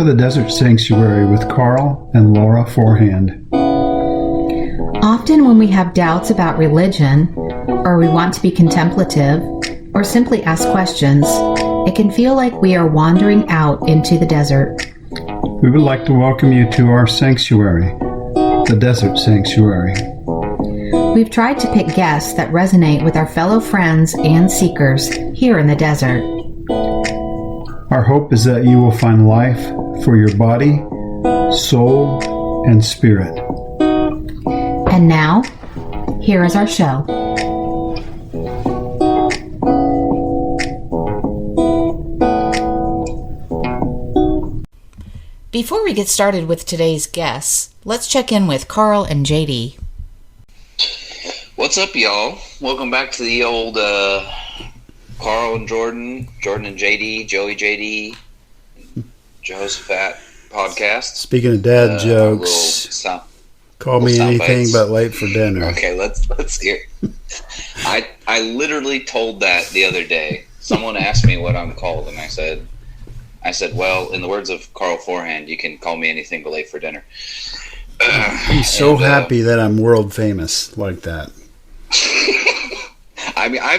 to the Desert Sanctuary with Karl and Laura Forehand. Often when we have doubts about religion, or we want to be contemplative, or simply ask questions, it can feel like we are wandering out into the desert. We would like to welcome you to our sanctuary, the Desert Sanctuary. We've tried to pick guests that resonate with our fellow friends and seekers here in the desert. Our hope is that you will find life for your body, soul, and spirit. And now, here is our show. Before we get started with today's guests, let's check in with Karl and JD. What's up, y'all? Welcome back to the old Karl and Jordan and JD, Joey JD, Jehoshaphat podcast. Speaking of dad jokes, call me anything but late for dinner. Okay, let's hear it. I literally told that the other day. Someone asked me what I'm called, and I said, well, in the words of Karl Forehand, you can call me anything but late for dinner. I'm so happy that I'm world famous like that. I mean, I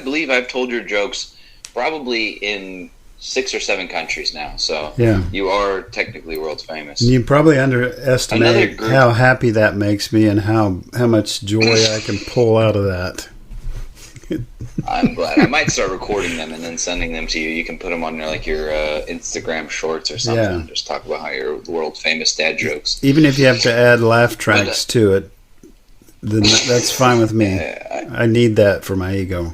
believe I've told your jokes probably in 6 or 7 countries now. So yeah, you are technically world famous. You probably underestimate how happy that makes me and how much joy I can pull out of that. I'm glad. I might start recording them and then sending them to you. You can put them on your Instagram shorts or something. Yeah. Just talk about how you're world famous dad jokes. Even if you have to add laugh tracks to it, then that's fine with me. I need that for my ego.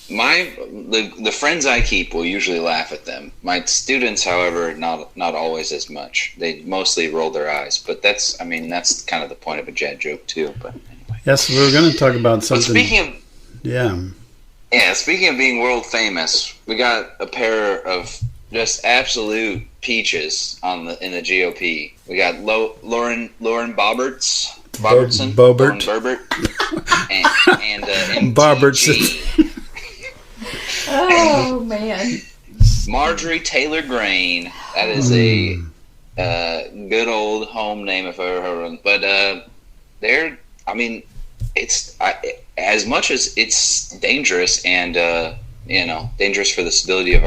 The friends I keep will usually laugh at them. My students, however, not always as much. They mostly roll their eyes. But that's kind of the point of a dad joke too. But anyway. Yes, we're going to talk about something. But speaking of being world famous, we got a pair of just absolute peaches in the GOP. We got Lauren Robertson, and Bobertson. Oh man, Marjorie Taylor Greene. That is a good old home name if I ever heard one. But they're. I mean, it's as much as it's dangerous and dangerous for the stability of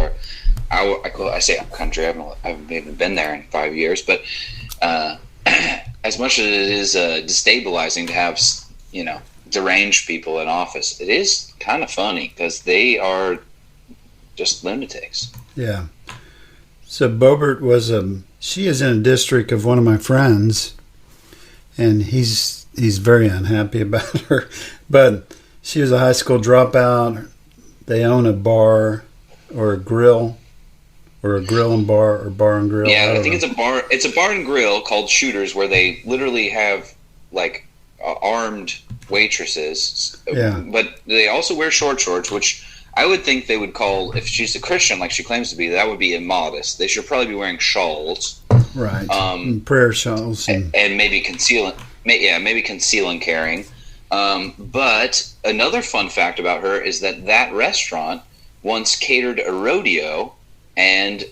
I say our country. I haven't even been there in 5 years, but as much as it is destabilizing to have deranged people in office, it is kind of funny because they are just lunatics. Yeah. So Boebert she is in a district of one of my friends, and he's very unhappy about her. But she was a high school dropout. They own a bar or a grill. Or a grill and bar, or bar and grill. Yeah, I think it's a bar. It's a bar and grill called Shooters, where they literally have armed waitresses. Yeah. But they also wear short shorts, which I would think they would call, if she's a Christian like she claims to be, that would be immodest. They should probably be wearing shawls, right? Prayer shawls, and maybe conceal and carrying. But another fun fact about her is that restaurant once catered a rodeo. And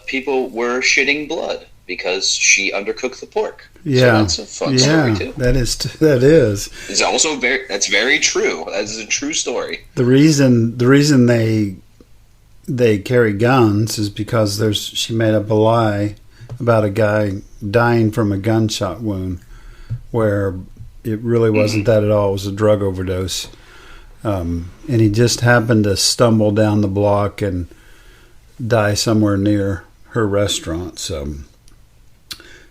people were shitting blood because she undercooked the pork. Yeah, so that's a fun story too. That is. It's also that's very true. That is a true story. The reason they carry guns is because she made up a lie about a guy dying from a gunshot wound, where it really wasn't that at all. It was a drug overdose, and he just happened to stumble down the block and die somewhere near her restaurant. So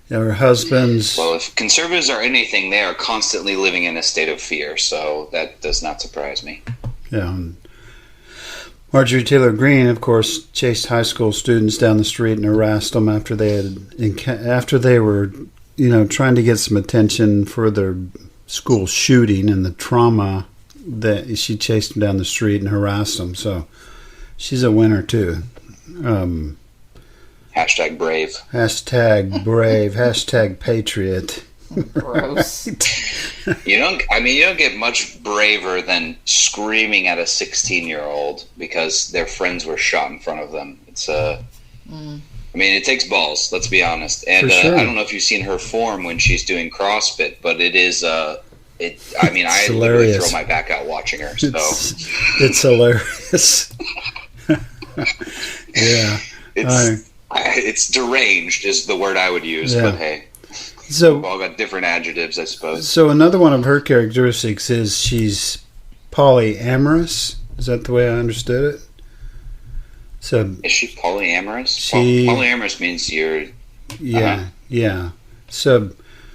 her husband's... Well, if conservatives are anything, they are constantly living in a state of fear, so that does not surprise me. Yeah. Marjorie Taylor Greene, of course, chased high school students down the street and harassed them after they were trying to get some attention for their school shooting and the trauma that she chased them down the street and harassed them. So she's a winner too. Hashtag brave. Hashtag brave. Hashtag patriot. Gross. You don't get much braver than screaming at a 16-year-old because their friends were shot in front of them. It's I mean, it takes balls. Let's be honest. And sure. I don't know if you've seen her form when she's doing CrossFit, but it is. I mean, I literally throw my back out watching her. So it's hilarious. Yeah, it's deranged is the word I would use. Yeah. But hey, so we've all got different adjectives, I suppose. So another one of her characteristics is she's polyamorous. Is that the way I understood it? So is she polyamorous? Polyamorous means you're. Yeah, yeah. So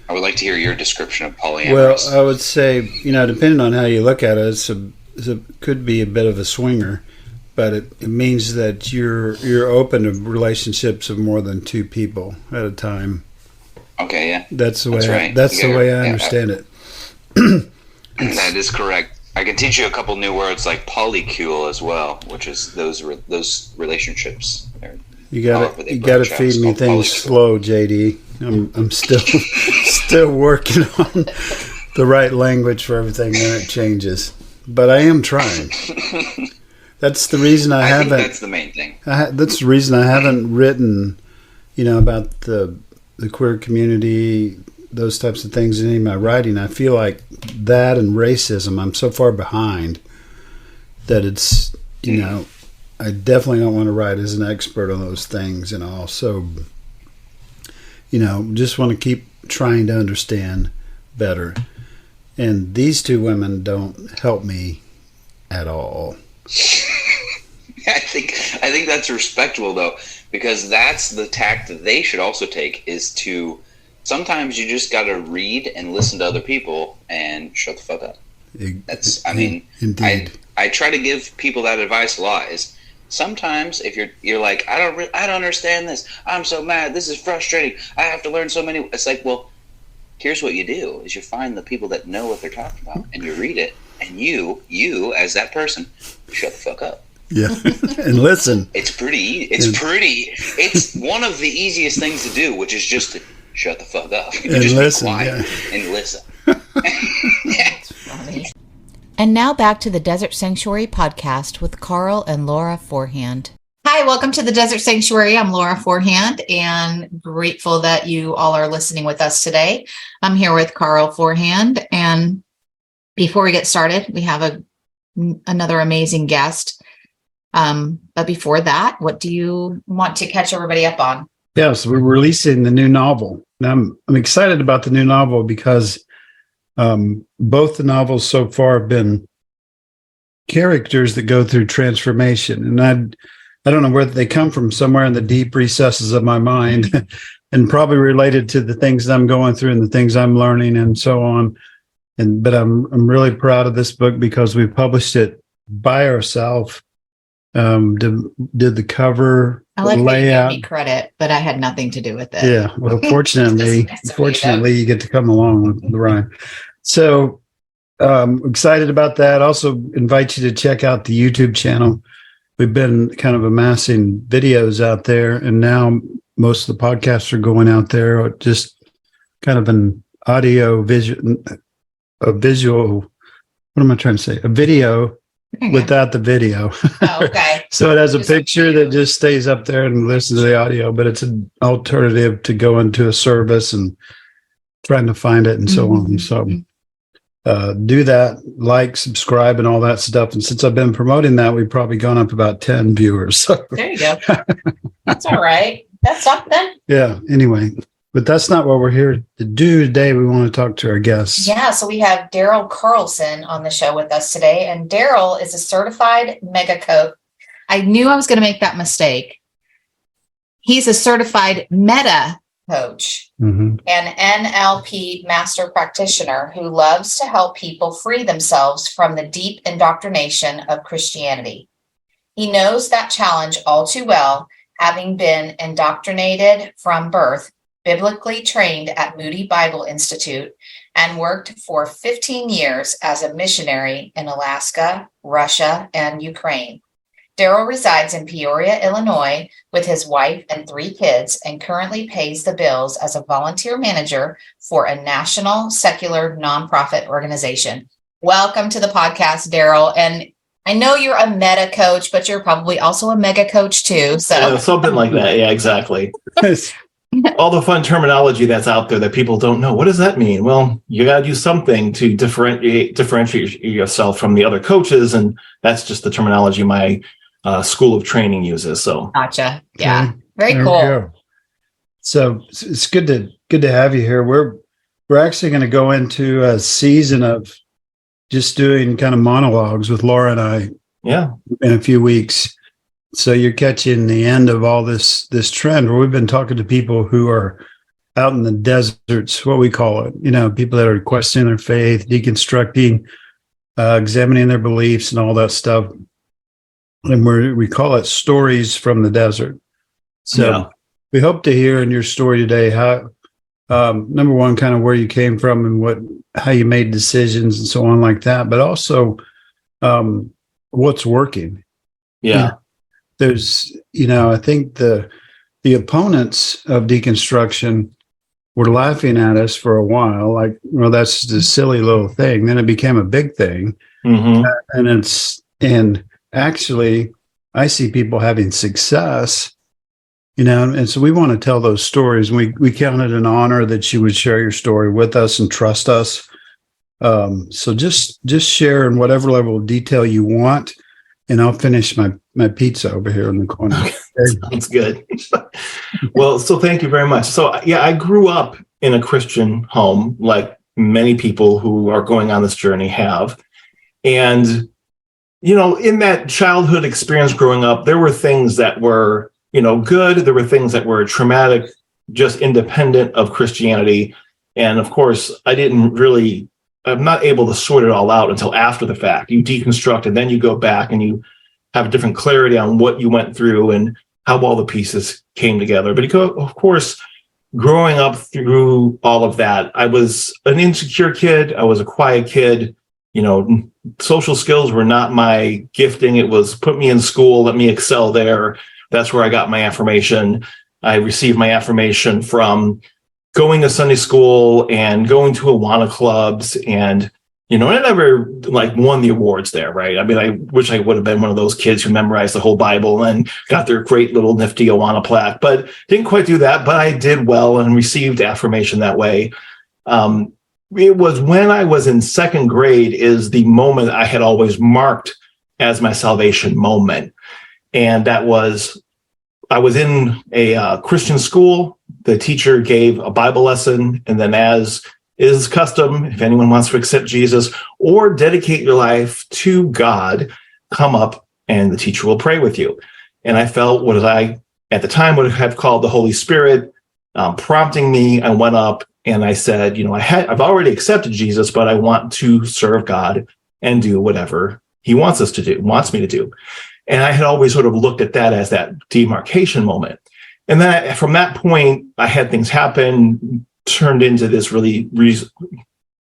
I would like to hear your description of polyamorous. Well, I would say, depending on how you look at it, it could be a bit of a swinger, but it means that you're open to relationships of more than two people at a time. Okay, yeah. That's the way I understand it. That is correct. I can teach you a couple new words like polycule as well, which is those relationships. You got to feed me things slow, JD. I'm still working on the right language for everything, and it changes. But I am trying. That's the reason I haven't. Think that's the main thing. That's the reason I haven't written, about the queer community, those types of things in any of my writing. I feel like that and racism, I'm so far behind that it's, I definitely don't want to write as an expert on those things and all. So, just want to keep trying to understand better. And these two women don't help me at all. I think that's respectable, though, because that's the tact that they should also take, is to sometimes you just got to read and listen to other people and shut the fuck up. Indeed. I try to give people that advice a lot. Is sometimes if you're like, I don't understand this. I'm so mad. This is frustrating. I have to learn so many. It's like, well, here's what you do: is you find the people that know what they're talking about, and you read it, and you as that person, shut the fuck up. Yeah, and listen. It's pretty. It's one of the easiest things to do, which is just to shut the fuck up. You and just listen, be quiet and listen. That's funny. And now back to the Desert Sanctuary podcast with Karl and Laura Forehand. Hi, welcome to the Desert Sanctuary. I'm Laura Forehand, and grateful that you all are listening with us today. I'm here with Karl Forehand, and before we get started, we have another amazing guest. But before that, what do you want to catch everybody up on? Yes, we're releasing the new novel. Now, I'm excited about the new novel because both the novels so far have been characters that go through transformation. And I don't know where they come from, somewhere in the deep recesses of my mind, and probably related to the things that I'm going through and the things I'm learning and so on. But I'm really proud of this book because we published it by ourselves. Did the cover, I like layout. You gave me credit, but I had nothing to do with it. Yeah, well, fortunately, you get to come along with the rhyme. So excited about that. Also invite you to check out the YouTube channel. We've been kind of amassing videos out there, and now most of the podcasts are going out there. Just kind of an audio visual. What am I trying to say? A video. Without the video. Oh, okay. So it has a picture that just stays up there and listens to the audio, but it's an alternative to go into a service and trying to find it and so on. So do that, like, subscribe, and all that stuff. And since I've been promoting that, we've probably gone up about 10 viewers. So. There you go. That's all right. That's something. Yeah. Anyway. But that's not what we're here to do today. We want to talk to our guests. Yeah, so we have Daryl Carlson on the show with us today. And Daryl is a certified mega coach. I knew I was going to make that mistake. He's a certified meta coach, an NLP master practitioner who loves to help people free themselves from the deep indoctrination of Christianity. He knows that challenge all too well, having been indoctrinated from birth, biblically trained at Moody Bible Institute, and worked for 15 years as a missionary in Alaska, Russia, and Ukraine. Daryl resides in Peoria, Illinois, with his wife and 3 kids, and currently pays the bills as a volunteer manager for a national secular nonprofit organization. Welcome to the podcast, Daryl. And I know you're a meta coach, but you're probably also a mega coach too. So Yeah, something like that. Yeah, exactly. All the fun terminology that's out there that people don't know. What does that mean? Well, you got to do something to differentiate yourself from the other coaches, and that's just the terminology my school of training uses. So, gotcha. Yeah, very There we cool. go. So it's good to have you here. We're actually going to go into a season of just doing kind of monologues with Laura and I. Yeah, in a few weeks. So you're catching the end of all this trend where we've been talking to people who are out in the deserts, what we call it, people that are questioning their faith, deconstructing, examining their beliefs and all that stuff. And we call it stories from the desert. So we hope to hear in your story today how, number one, kind of where you came from and how you made decisions and so on like that, but also what's working. yeah. There's, I think the opponents of deconstruction were laughing at us for a while, like, well, that's just a silly little thing. Then it became a big thing. Mm-hmm. And actually, I see people having success, and so we want to tell those stories. We count it an honor that you would share your story with us and trust us. So just share in whatever level of detail you want, and I'll finish my pizza over here in the corner. Sounds good. Well, so thank you very much. So I grew up in a Christian home, like many people who are going on this journey have. And, in that childhood experience growing up, there were things that were, good. There were things that were traumatic, just independent of Christianity. And of course, I'm not able to sort it all out until after the fact. You deconstruct and then you go back and you have a different clarity on what you went through and how all the pieces came together. But of course, growing up through all of that, I was an insecure kid. I was a quiet kid. Social skills were not my gifting. It was put me in school, let me excel there. That's where I got my affirmation. I received my affirmation from going to Sunday school and going to Awana clubs, and I never won the awards there, right? I mean, I wish I would have been one of those kids who memorized the whole Bible and got their great little nifty Awana plaque, but didn't quite do that. But I did well and received affirmation that way. It was when I was in second grade is the moment I had always marked as my salvation moment, and that was I was in a Christian school. The teacher gave a Bible lesson, and then, as is custom, if anyone wants to accept Jesus or dedicate your life to God, come up and the teacher will pray with you. And I felt what I, at the time, would have called the Holy Spirit prompting me. I went up and I said, I've already accepted Jesus, but I want to serve God and do whatever he wants me to do. And I had always sort of looked at that as that demarcation moment. And then from that point, I had things happen, turned into this really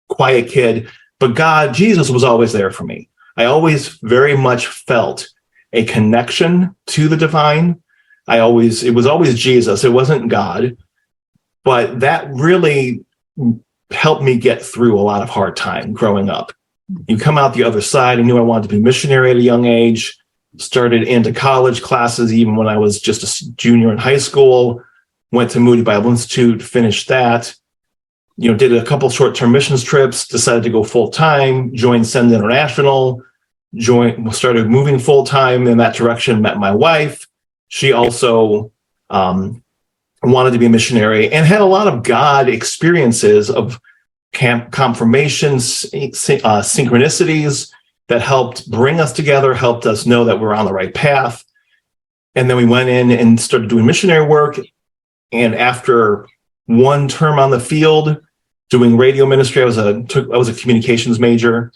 quiet kid. But Jesus was always there for me. I always very much felt a connection to the divine. It was always Jesus. It wasn't God. But that really helped me get through a lot of hard time growing up. You come out the other side. I knew I wanted to be missionary at a young age. Started into college classes even when I was just a junior in high school. Went to Moody Bible Institute, finished that. Did a couple short-term missions trips, decided to go full-time, joined Send International, started moving full-time in that direction, met my wife. She also wanted to be a missionary and had a lot of God experiences of confirmations, synchronicities that helped bring us together, helped us know that we're on the right path. And then we went in and started doing missionary work. And after one term on the field, doing radio ministry, I was a communications major.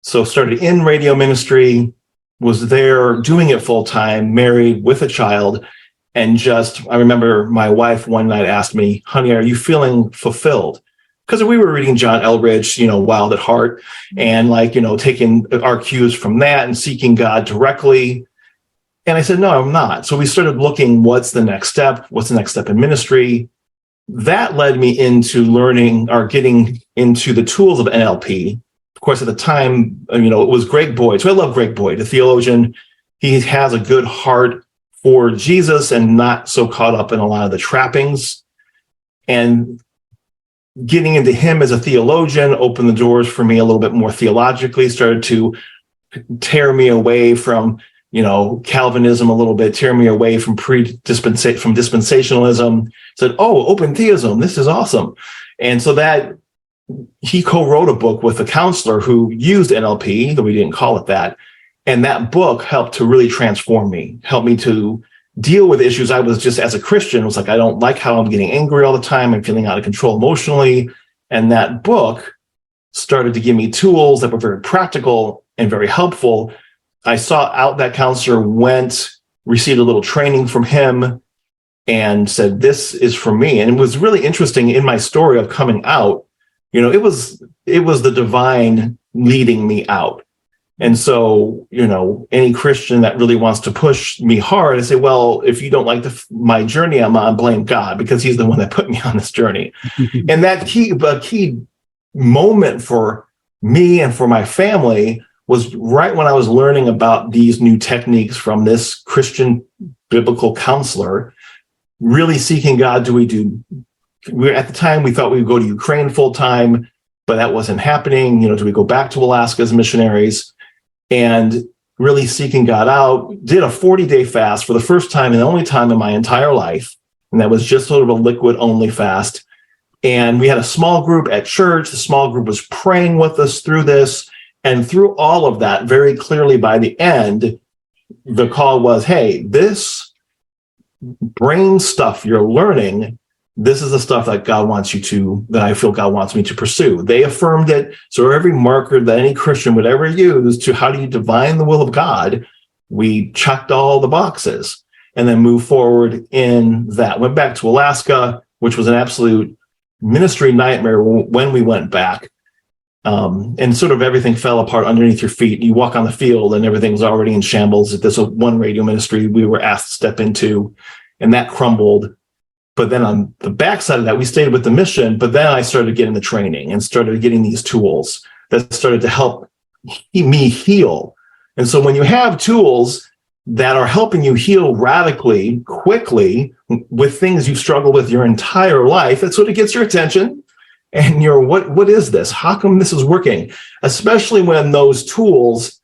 So started in radio ministry, was there doing it full time, married with a child. And I remember my wife one night asked me, honey, are you feeling fulfilled? Because we were reading John Eldridge, Wild at Heart, and taking our cues from that and seeking God directly. And I said, no, I'm not. So we started looking, what's the next step? What's the next step in ministry? That led me into learning or getting into the tools of NLP, course, at the time, it was Greg Boyd. So I love Greg Boyd, a theologian. He has a good heart for Jesus and not so caught up in a lot of the trappings. And getting into him as a theologian opened the doors for me a little bit more theologically, started to tear me away from, Calvinism a little bit, tear me away from dispensationalism, said, oh, open theism, this is awesome. And so that he co-wrote a book with a counselor who used NLP, though we didn't call it that. And that book helped to really transform me, helped me to deal with issues. I was just, as a Christian, was like, I don't like how I'm getting angry all the time. I'm feeling out of control emotionally. And that book started to give me tools that were very practical and very helpful. I sought out that counselor, received a little training from him, and said, this is for me. And it was really interesting in my story of coming out. It was the divine leading me out. And so, any Christian that really wants to push me hard, I say, well, if you don't like my journey I'm on, blame God, because he's the one that put me on this journey. And that key moment for me and for my family was right when I was learning about these new techniques from this Christian biblical counselor, really seeking God. At the time, we thought we would go to Ukraine full time, but that wasn't happening. Do we go back to Alaska as missionaries? And really seeking God out, did a 40-day fast for the first time and the only time in my entire life. And that was just sort of a liquid only fast. And we had a small group at church. The small group was praying with us through this. And through all of that, very clearly by the end, the call was, hey, this brain stuff you're learning, this is the stuff that I feel God wants me to pursue. They affirmed it. So every marker that any Christian would ever use to how do you divine the will of God, we checked all the boxes and then moved forward in that. Went back to Alaska, which was an absolute ministry nightmare when we went back. And sort of everything fell apart underneath your feet. You walk on the field and everything's already in shambles. There's one radio ministry we were asked to step into, and that crumbled. But then on the backside of that, we stayed with the mission, but then I started getting the training and started getting these tools that started to help me heal. And so when you have tools that are helping you heal radically, quickly, with things you've struggled with your entire life, that sort of gets your attention. And you're, what is this? How come this is working? Especially when those tools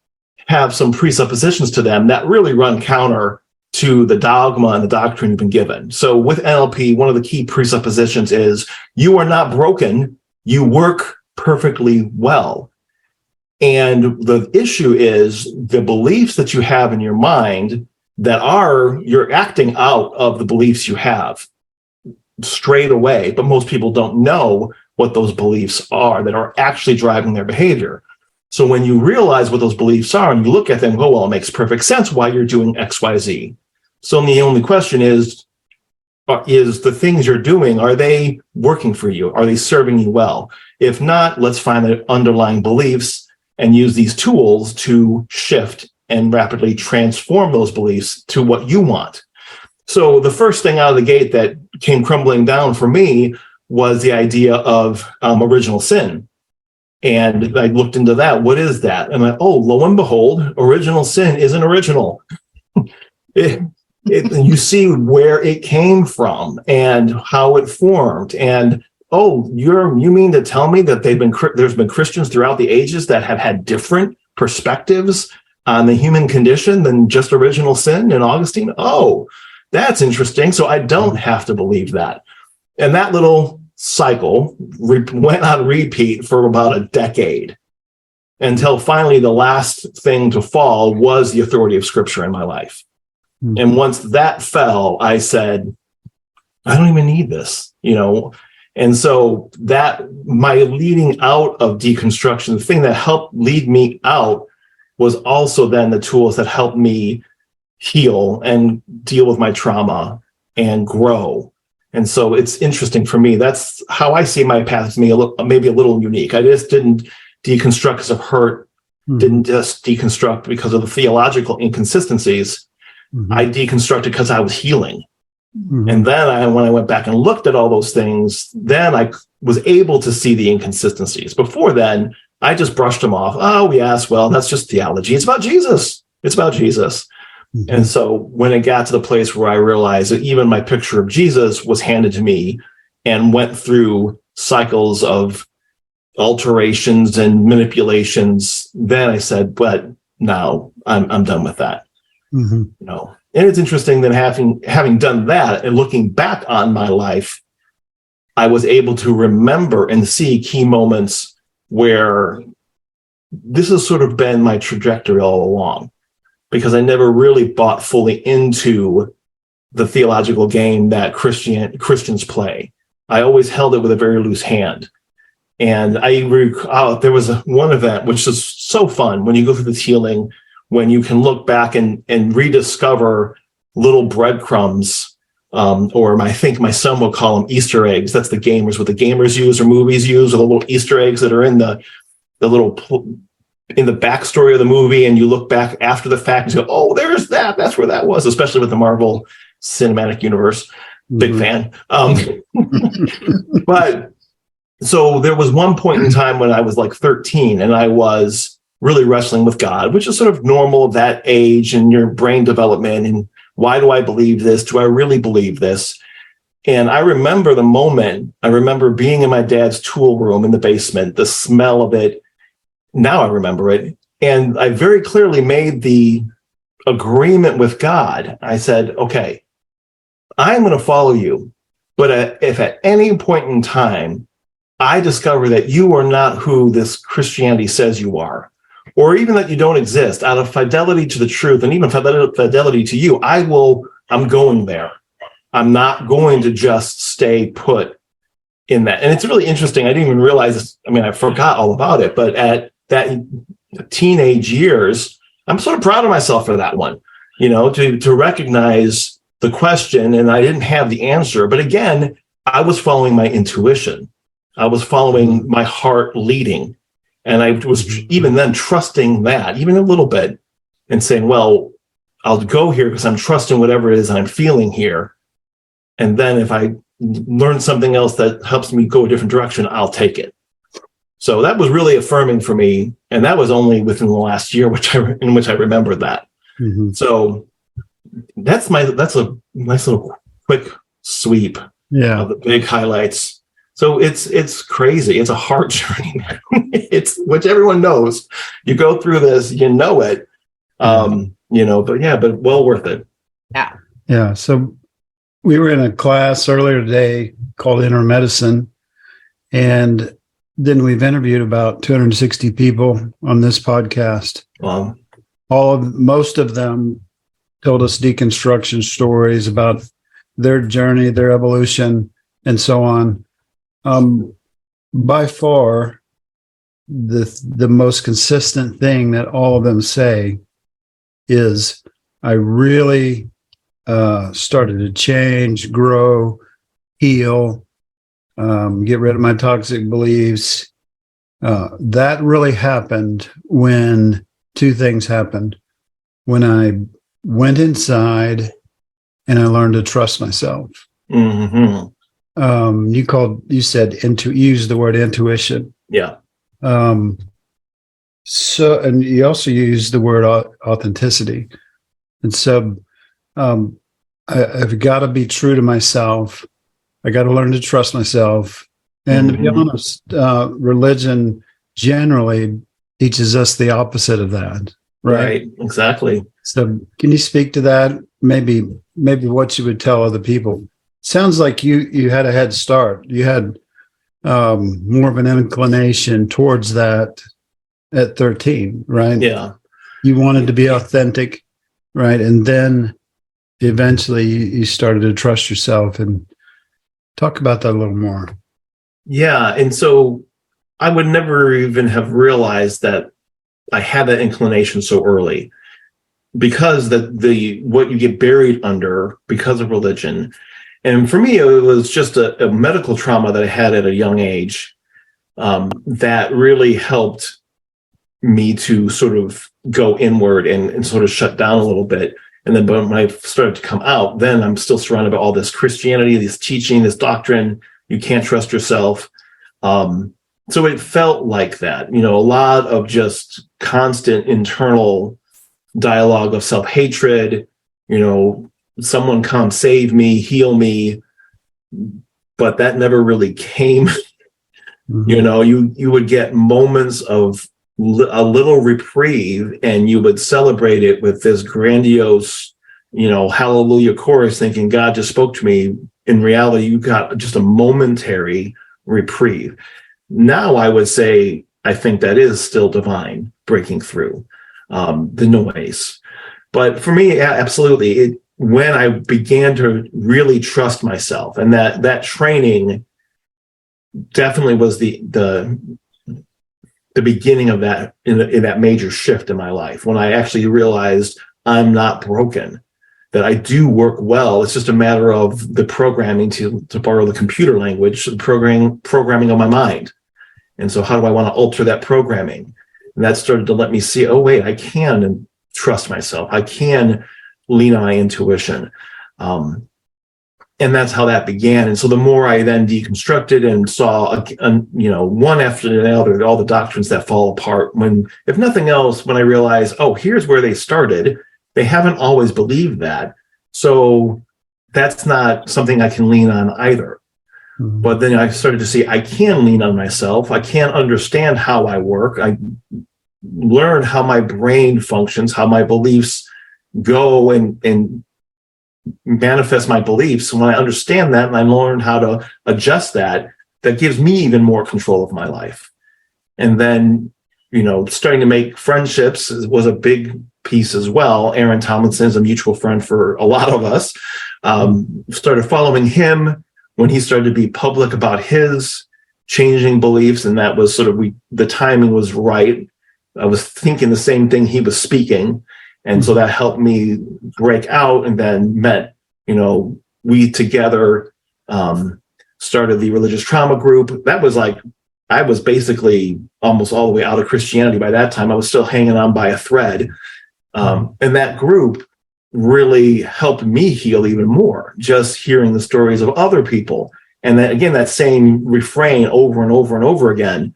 have some presuppositions to them that really run counter to the dogma and the doctrine you've been given. So with NLP, one of the key presuppositions is you are not broken, you work perfectly well. And the issue is the beliefs that you have in your mind you're acting out of the beliefs you have straight away, but most people don't know what those beliefs are that are actually driving their behavior. So when you realize what those beliefs are and you look at them and go, well, it makes perfect sense why you're doing X, Y, Z. So the only question is the things you're doing, are they working for you? Are they serving you well? If not, let's find the underlying beliefs and use these tools to shift and rapidly transform those beliefs to what you want. So the first thing out of the gate that came crumbling down for me was the idea of original sin. And I looked into that. What is that? And lo and behold, original sin isn't original. You see where it came from and how it formed. And you mean to tell me that there's been Christians throughout the ages that have had different perspectives on the human condition than just original sin in Augustine? Oh, that's interesting. So I don't have to believe that. And that little cycle went on repeat for about a decade until finally the last thing to fall was the authority of Scripture in my life. Mm-hmm. And once that fell, I said, I don't even need this, And so that my leading out of deconstruction, the thing that helped lead me out was also then the tools that helped me heal and deal with my trauma and grow. And so it's interesting for me. That's how I see my path as maybe a little unique. I just didn't deconstruct because of hurt, didn't just deconstruct because of the theological inconsistencies. Mm-hmm. I deconstructed because I was healing. Mm-hmm. And then when I went back and looked at all those things, then I was able to see the inconsistencies. Before then, I just brushed them off. Oh, yes, well, that's just theology. It's about Jesus. It's about Jesus. Mm-hmm. And so when it got to the place where I realized that even my picture of Jesus was handed to me and went through cycles of alterations and manipulations, then I said, but now I'm done with that. Mm-hmm. You know, and it's interesting that having done that and looking back on my life, I was able to remember and see key moments where this has sort of been my trajectory all along, because I never really bought fully into the theological game that Christians play. I always held it with a very loose hand. And I recall there was one event which is so fun when you go through this healing, when you can look back and rediscover little breadcrumbs, or I think my son will call them Easter eggs. That's the gamers, what the gamers use or movies use, or the little Easter eggs that are in the backstory of the movie. And you look back after the fact and go, oh, there's that. That's where that was, especially with the Marvel Cinematic Universe. Big fan. But so there was one point in time when I was like 13 and I was really wrestling with God, which is sort of normal of that age and your brain development. And why do I believe this? Do I really believe this? And I remember the moment. I remember being in my dad's tool room in the basement, the smell of it. Now I remember it. And I very clearly made the agreement with God. I said, okay, I'm going to follow you. But if at any point in time, I discover that you are not who this Christianity says you are, or even that you don't exist, out of fidelity to the truth and even fidelity to you, I'm going there. I'm not going to just stay put in that. And it's really interesting. I didn't even realize this. I mean, I forgot all about it, but at that teenage years, I'm sort of proud of myself for that one, to recognize the question, and I didn't have the answer. But again, I was following my intuition. I was following my heart leading. And I was even then trusting that, even a little bit, and saying, well, I'll go here because I'm trusting whatever it is I'm feeling here. And then if I learn something else that helps me go a different direction, I'll take it. So that was really affirming for me. And that was only within the last year, in which I remembered that. Mm-hmm. So that's a nice little quick sweep of the big highlights. So it's crazy. It's a hard journey. It's which everyone knows. You go through this, it. But well worth it. Yeah. Yeah. So we were in a class earlier today called Inner Medicine, and then we've interviewed about 260 people on this podcast. Wow. Most of them told us deconstruction stories about their journey, their evolution, and so on. By far, the most consistent thing that all of them say is, I really started to change, grow, heal, get rid of my toxic beliefs. That really happened when two things happened. When I went inside and I learned to trust myself. Mm-hmm. You used the word intuition. Yeah. And you also used the word authenticity. And so, I've got to be true to myself. I got to learn to trust myself. And to be honest, religion generally teaches us the opposite of that. Right. Exactly. So can you speak to that? Maybe what you would tell other people. Sounds like you had a head start. You had more of an inclination towards that at 13, right? Yeah. You wanted to be authentic, right? And then eventually you started to trust yourself. And talk about that a little more. Yeah. And so I would never even have realized that I had that inclination so early, because what you get buried under because of religion. And for me, it was just a medical trauma that I had at a young age that really helped me to sort of go inward and sort of shut down a little bit. And then when I started to come out, then I'm still surrounded by all this Christianity, this teaching, this doctrine. You can't trust yourself. so it felt like that, a lot of just constant internal dialogue of self-hatred, someone come save me, heal me, but that never really came. You would get moments of a little reprieve, and you would celebrate it with this grandiose, hallelujah chorus, thinking God just spoke to me. In reality, you got just a momentary reprieve. Now I would say, I think that is still divine breaking through the noise. But for me, yeah, absolutely. When I began to really trust myself, and that training definitely was the beginning of that in that major shift in my life, when I actually realized I'm not broken, that I do work well. It's just a matter of the programming, to borrow the computer language, programming of my mind. And so how do I want to alter that programming? And that started to let me see, oh, wait, I can trust myself. I can lean on my intuition. And that's how that began. And so the more I then deconstructed and saw, one after another, all the doctrines that fall apart, if nothing else, when I realized, oh, here's where they started, they haven't always believed that. So that's not something I can lean on either. Mm-hmm. But then I started to see I can lean on myself. I can understand how I work. I learn how my brain functions, how my beliefs go and manifest my beliefs. And when I understand that and I learn how to adjust that gives me even more control of my life. And then, starting to make friendships was a big piece as well. Aaron Tomlinson is a mutual friend for a lot of us. Started following him when he started to be public about his changing beliefs. And that was sort of, the timing was right. I was thinking the same thing he was speaking. And so that helped me break out, and then met, we together started the religious trauma group. That was like, I was basically almost all the way out of Christianity by that time. I was still hanging on by a thread. And that group really helped me heal even more, just hearing the stories of other people. And then again, that same refrain over and over and over again.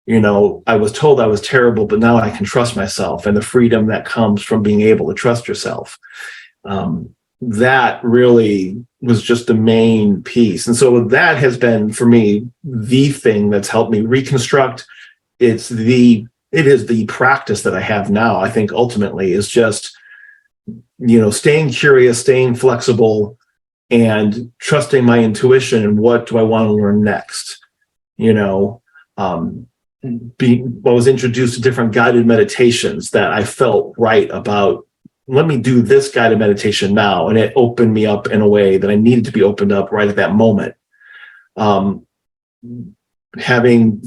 I was told I was terrible, but now I can trust myself, and the freedom that comes from being able to trust yourself. That really was just the main piece. And so that has been, for me, the thing that's helped me reconstruct. It is the practice that I have now, I think, ultimately, is just, staying curious, staying flexible, and trusting my intuition and what do I want to learn next. I was introduced to different guided meditations that I felt right about. Let me do this guided meditation now. And it opened me up in a way that I needed to be opened up right at that moment. Having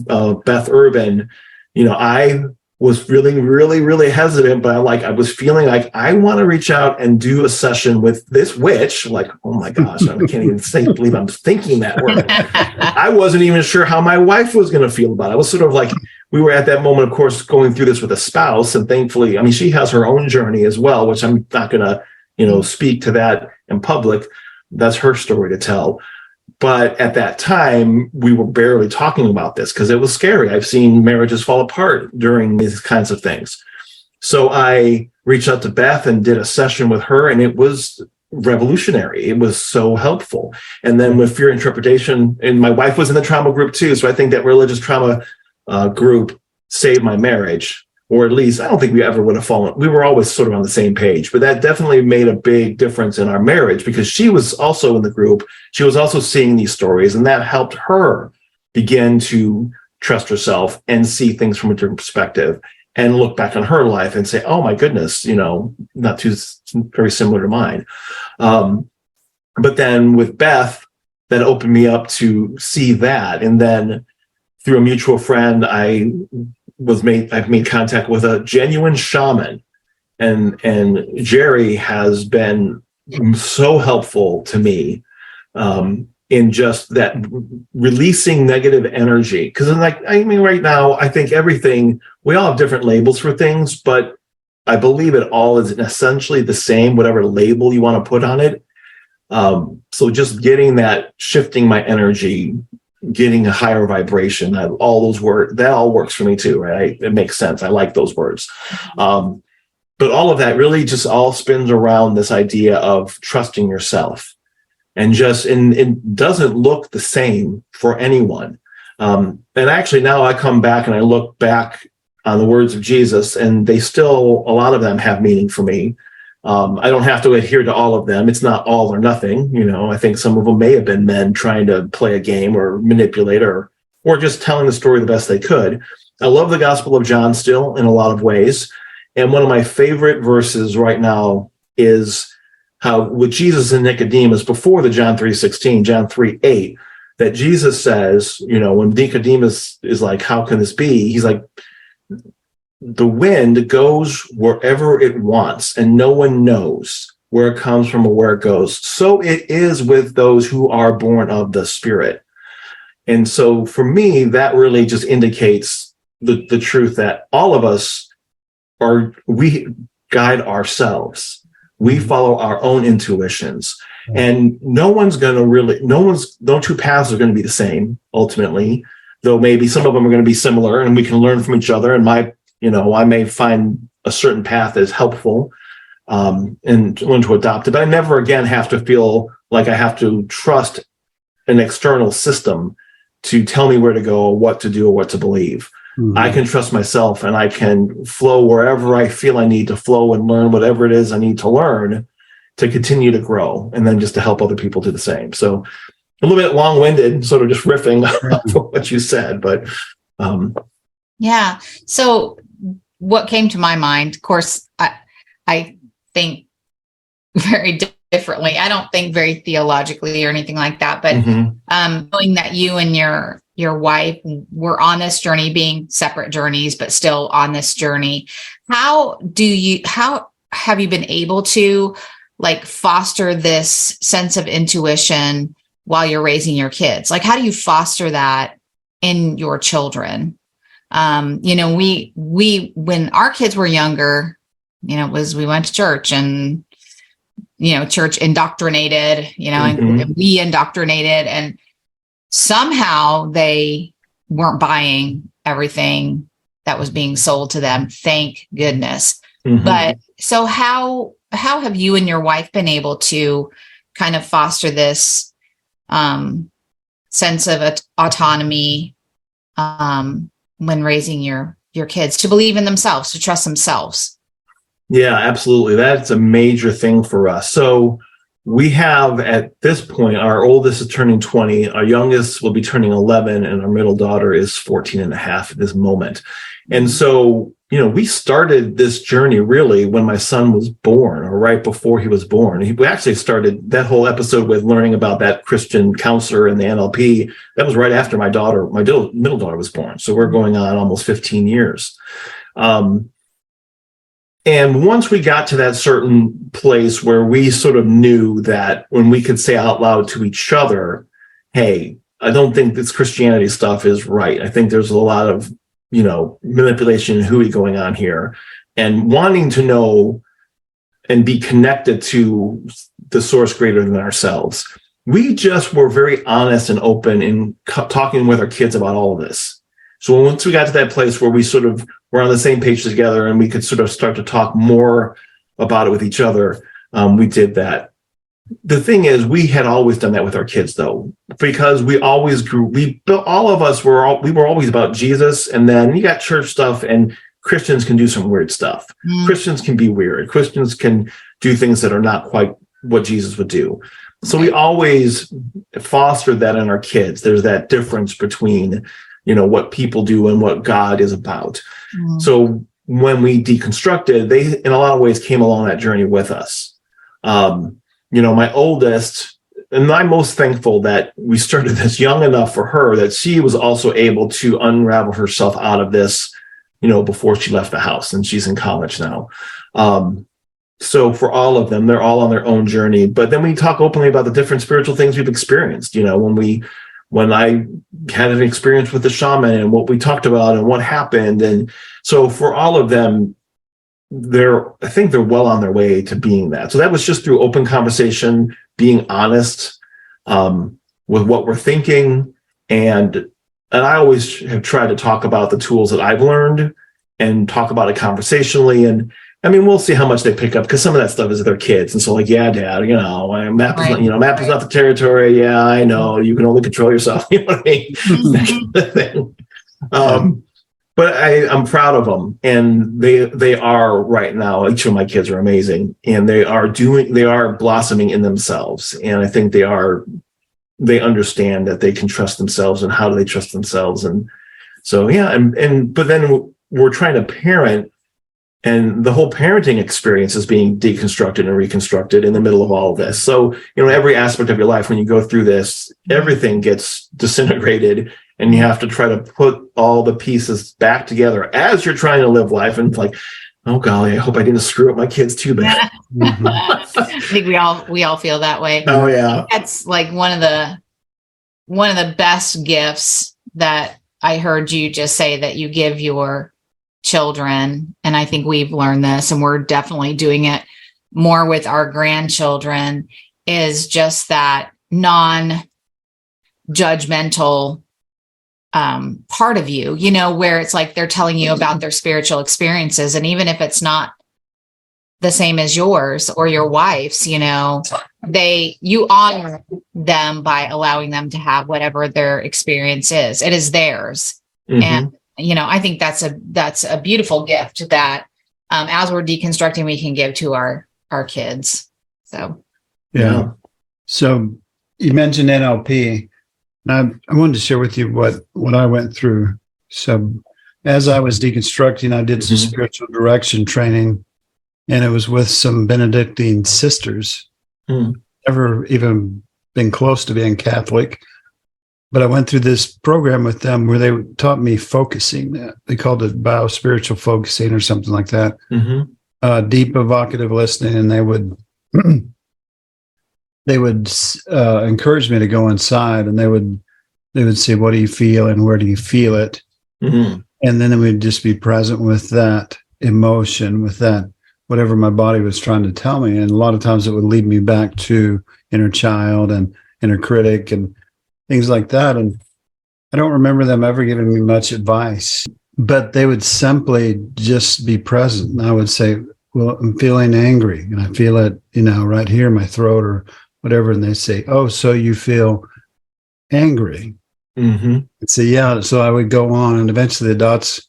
Beth Urban, I was really, really, really hesitant, but I was feeling like I want to reach out and do a session with this witch. Like, oh my gosh, I can't even believe I'm thinking that word. I wasn't even sure how my wife was going to feel about it. I was sort of like, we were at that moment, of course, going through this with a spouse, and thankfully, she has her own journey as well, which I'm not going to, speak to that in public. That's her story to tell. But at that time, we were barely talking about this because it was scary. I've seen marriages fall apart during these kinds of things. So I reached out to Beth and did a session with her, and it was revolutionary. It was so helpful. And then with Fear Interpretation, and my wife was in the trauma group too. So I think that religious trauma group saved my marriage. Or at least, I don't think we ever would have fallen. We were always sort of on the same page, but that definitely made a big difference in our marriage because she was also in the group. She was also seeing these stories, and that helped her begin to trust herself and see things from a different perspective and look back on her life and say, oh my goodness, not too very similar to mine. But then with Beth, that opened me up to see that. And then through a mutual friend, I've made contact with a genuine shaman, and Jerry has been so helpful to me in just that releasing negative energy. Because right now, I think we all have different labels for things, but I believe it all is essentially the same, whatever label you want to put on it. So just getting that, shifting my energy, getting a higher vibration. All those words, that all works for me too, right? It makes sense. I like those words. But all of that really just all spins around this idea of trusting yourself, and it doesn't look the same for anyone. And actually now I come back and I look back on the words of Jesus, and they still, a lot of them have meaning for me. I don't have to adhere to all of them. It's not all or nothing. I think some of them may have been men trying to play a game or manipulate or just telling the story the best they could. I love the Gospel of John still in a lot of ways. And one of my favorite verses right now is how with Jesus and Nicodemus before the John 3:16, John 3:8, that Jesus says, when Nicodemus is like, how can this be? He's like, the wind goes wherever it wants, and no one knows where it comes from or where it goes. So it is with those who are born of the Spirit. And so for me, that really just indicates the truth that all of us we guide ourselves. We follow our own intuitions. And no two paths are going to be the same ultimately, though maybe some of them are going to be similar and we can learn from each other. And I may find a certain path that is helpful and want to adopt it, but I never again have to feel like I have to trust an external system to tell me where to go, or what to do, or what to believe. Mm-hmm. I can trust myself, and I can flow wherever I feel I need to flow and learn whatever it is I need to learn to continue to grow, and then just to help other people do the same. So a little bit long-winded, sort of just riffing off of what you said, but yeah. So what came to my mind, of course, I think very differently. I don't think very theologically or anything like that, but knowing that you and your wife were on this journey, being separate journeys, but still on this journey, how have you been able to foster this sense of intuition while you're raising your kids? How do you foster that in your children? We when our kids were younger, we went to church, and church indoctrinated, and we indoctrinated, and somehow they weren't buying everything that was being sold to them. Thank goodness. But so how have you and your wife been able to kind of foster this sense of autonomy when raising your kids, to believe in themselves, to trust themselves? Yeah, absolutely. That's a major thing for us. So we have, at this point, our oldest is turning 20, our youngest will be turning 11, and our middle daughter is 14 and a half at this moment. And so, we started this journey really when my son was born, or right before he was born. We actually started that whole episode with learning about that Christian counselor and the NLP. That was right after my middle daughter was born. So we're going on almost 15 years. And once we got to that certain place where we sort of knew that when we could say out loud to each other, hey, I don't think this Christianity stuff is right. I think there's a lot of, manipulation and hooey going on here, and wanting to know and be connected to the source greater than ourselves. We just were very honest and open in talking with our kids about all of this. So once we got to that place where we sort of were on the same page together and we could sort of start to talk more about it with each other, we did that. The thing is, we had always done that with our kids, though, because we always grew. All of us were always about Jesus, and then you got church stuff, and Christians can do some weird stuff. Christians can be weird. Christians can do things that are not quite what Jesus would do. So we always fostered that in our kids. There's that difference between, what people do and what God is about. So when we deconstructed, they, in a lot of ways, came along that journey with us. My oldest, and I'm most thankful that we started this young enough for her that she was also able to unravel herself out of this, before she left the house, and she's in college now. So for all of them, they're all on their own journey. But then we talk openly about the different spiritual things we've experienced. When I had an experience with the shaman and what we talked about and what happened. And so for all of them, I think they're well on their way to being that. So that was just through open conversation, being honest with what we're thinking, And I always have tried to talk about the tools that I've learned and talk about it conversationally. And I mean, we'll see how much they pick up, because some of that stuff is their kids. And so like, yeah, Dad, map is not, map is not the territory. Yeah, I know. You can only control yourself. You know what I mean? That kind of thing. But I'm proud of them. And they are right now, each of my kids are amazing. And they are blossoming in themselves. And I think they understand that they can trust themselves, and how do they trust themselves. And so, yeah. But then we're trying to parent, and the whole parenting experience is being deconstructed and reconstructed in the middle of all of this. So, every aspect of your life, when you go through this, everything gets disintegrated, and you have to try to put all the pieces back together as you're trying to live life. And it's like, oh golly, I hope I didn't screw up my kids too bad. I think we all feel that way. Oh yeah. That's like one of the best gifts that I heard you just say that you give your children. And I think we've learned this, and we're definitely doing it more with our grandchildren, is just that non-judgmental part of you, where it's like they're telling you about their spiritual experiences. And even if it's not the same as yours or your wife's, you honor them by allowing them to have whatever their experience is. It is theirs. Mm-hmm. And, I think that's a beautiful gift that, as we're deconstructing, we can give to our kids. So, yeah. So you mentioned NLP. I wanted to share with you what I went through. So as I was deconstructing, I did some spiritual direction training, and it was with some Benedictine sisters. Never even been close to being Catholic, but I went through this program with them where they taught me focusing. They called it bio-spiritual focusing or something like that. Deep evocative listening, and they would encourage me to go inside, and they would say, what do you feel and where do you feel it? And then we'd just be present with that emotion, with that, whatever my body was trying to tell me. And a lot of times it would lead me back to inner child and inner critic and things like that. And I don't remember them ever giving me much advice, but they would simply just be present. And I would say, well, I'm feeling angry, and I feel it, right here in my throat or whatever. And they say, oh, so you feel angry. I'd say, yeah. So I would go on, and eventually the dots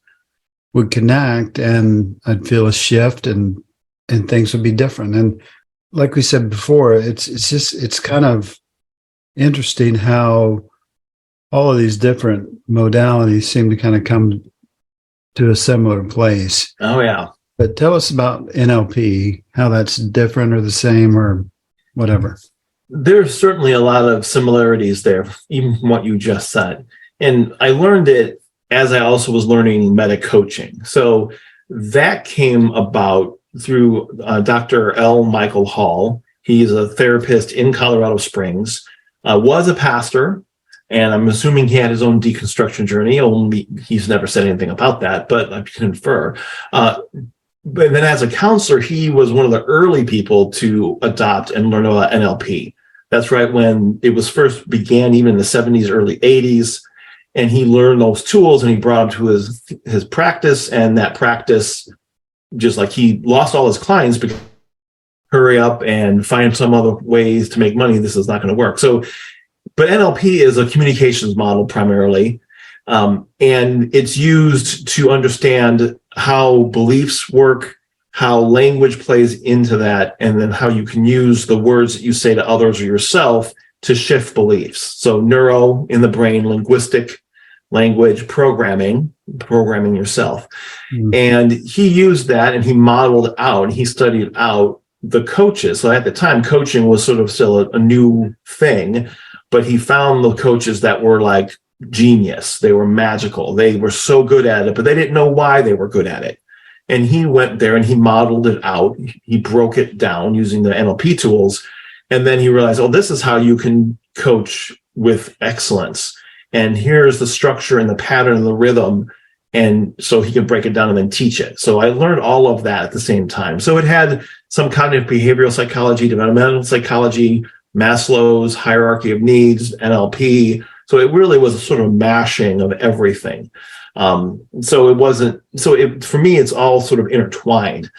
would connect, and I'd feel a shift, and things would be different. And like we said before, it's kind of interesting how all of these different modalities seem to kind of come to a similar place. Oh yeah. But tell us about NLP, how that's different or the same or whatever. There's certainly a lot of similarities there, even from what you just said. And I learned it as I also was learning meta coaching. So that came about through Dr. L. Michael Hall. He's a therapist in Colorado Springs, was a pastor, and I'm assuming he had his own deconstruction journey. Only he's never said anything about that, but I can infer. But then as a counselor, he was one of the early people to adopt and learn about NLP. That's right when it was first began, even in the 70s, early 80s. And he learned those tools, and he brought them to his practice. And that practice, just like he lost all his clients because hurry up and find some other ways to make money. This is not going to work. So, but NLP is a communications model primarily. And it's used to understand how beliefs work, how language plays into that, and then how you can use the words that you say to others or yourself to shift beliefs. So neuro in the brain, linguistic, language, programming yourself. And he used that, and he modeled out, and he studied out the coaches. So at the time, coaching was sort of still a new thing, but he found the coaches that were like genius. They were magical. They were so good at it, but they didn't know why they were good at it. And he went there and he modeled it out. He broke it down using the NLP tools. And then he realized, oh, this is how you can coach with excellence. And here's the structure and the pattern and the rhythm. And so he could break it down and then teach it. So I learned all of that at the same time. So it had some cognitive behavioral psychology, developmental psychology, Maslow's hierarchy of needs, NLP, So it really was a sort of mashing of everything. So it wasn't, for me, it's all sort of intertwined.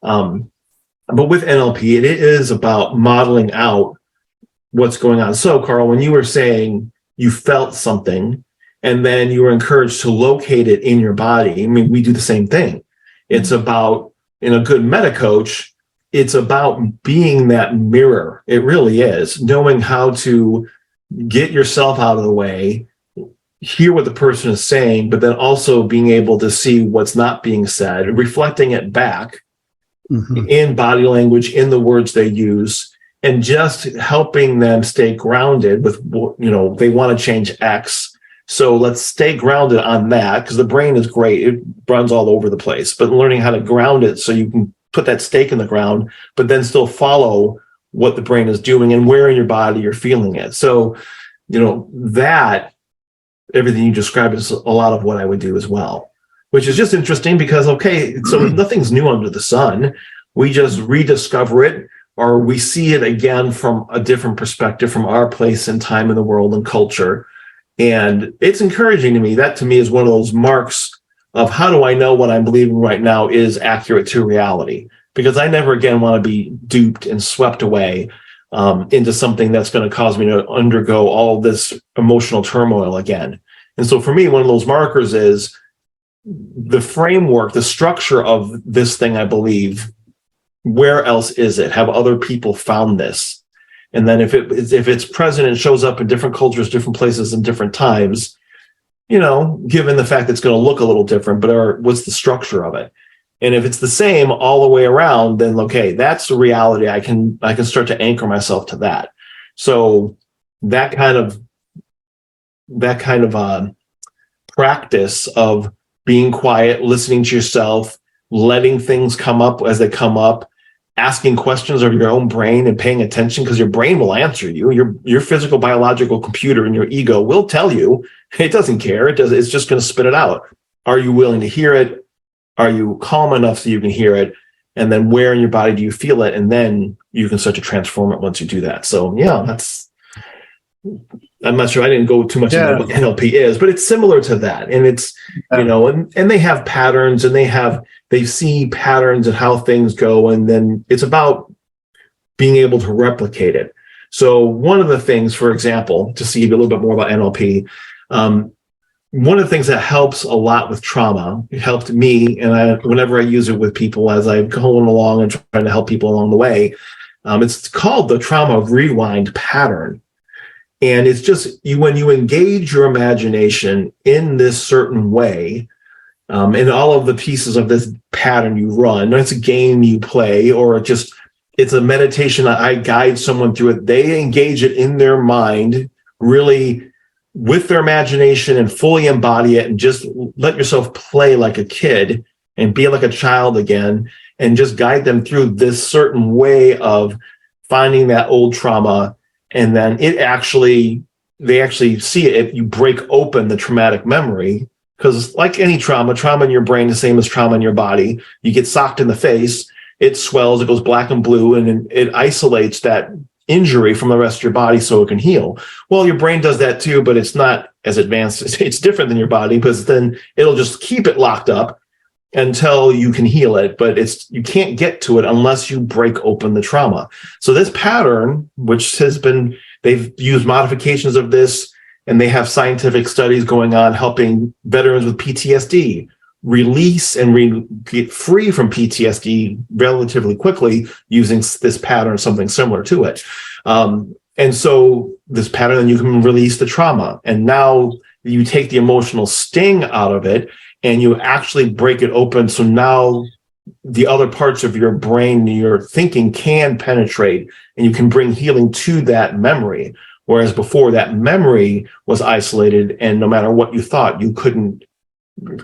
But with NLP, it is about modeling out what's going on. So, Karl, when you were saying you felt something and then you were encouraged to locate it in your body, I mean, we do the same thing. It's about, in a good meta coach, it's about being that mirror. It really is, knowing how to get yourself out of the way, hear what the person is saying, but then also being able to see what's not being said, reflecting it back in body language, in the words they use, and just helping them stay grounded with, they want to change X. So let's stay grounded on that, because the brain is great. It runs all over the place, but learning how to ground it so you can put that stake in the ground, but then still follow what the brain is doing and where in your body you're feeling it. So, that everything you described is a lot of what I would do as well, which is just interesting because, so nothing's new under the sun. We just rediscover it, or we see it again from a different perspective, from our place and time in the world and culture. And it's encouraging to me. That to me is one of those marks of how do I know what I'm believing right now is accurate to reality? Because I never again want to be duped and swept away into something that's going to cause me to undergo all this emotional turmoil again. And so for me, one of those markers is the framework, the structure of this thing I believe. Where else is it? Have other people found this? And then if it's present and shows up in different cultures, different places, and different times, given the fact that it's going to look a little different, but what's the structure of it? And if it's the same all the way around, then that's the reality. I can start to anchor myself to that. So that kind of practice of being quiet, listening to yourself, letting things come up as they come up, asking questions of your own brain and paying attention, because your brain will answer you. Your physical biological computer and your ego will tell you. It doesn't care. It's just going to spit it out. Are you willing to hear it? Are you calm enough so you can hear it? And then where in your body do you feel it? And then you can start to transform it once you do that. So I'm not sure, I didn't go too much into what NLP is, but it's similar to that. And it's, and they have patterns, and they see patterns and how things go. And then it's about being able to replicate it. So one of the things, for example, to see a little bit more about NLP, one of the things that helps a lot with trauma, it helped me, and whenever I use it with people as I'm going along and trying to help people along the way, it's called the trauma rewind pattern. And it's just when you engage your imagination in this certain way, and all of the pieces of this pattern you run, it's a game you play, or it's a meditation. I guide someone through it. They engage it in their mind, really with their imagination, and fully embody it, and just let yourself play like a kid and be like a child again, and just guide them through this certain way of finding that old trauma. And then they actually see it if you break open the traumatic memory, because like any trauma in your brain, the same as trauma in your body. You get socked in the face, it swells, it goes black and blue, and it isolates that injury from the rest of your body so it can heal. Well, your brain does that too, but it's not as advanced. It's different than your body, because then it'll just keep it locked up until you can heal it. But you can't get to it unless you break open the trauma. So this pattern, which they've used modifications of this, and they have scientific studies going on helping veterans with PTSD release and get free from PTSD relatively quickly using this pattern, something similar to it. And so this pattern, then you can release the trauma. And now you take the emotional sting out of it, and you actually break it open. So now the other parts of your brain, your thinking, can penetrate, and you can bring healing to that memory. Whereas before, that memory was isolated, and no matter what you thought, you couldn't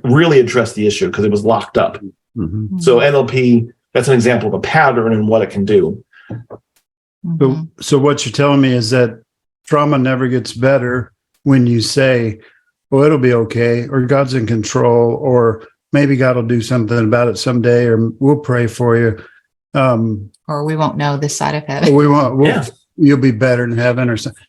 really address the issue because it was locked up. Mm-hmm. So NLP, that's an example of a pattern and what it can do. Mm-hmm. So what you're telling me is that trauma never gets better when you say, well, it'll be okay, or God's in control, or maybe God will do something about it someday, or we'll pray for you. Or we won't know this side of heaven. We won't. you'll be better in heaven or something.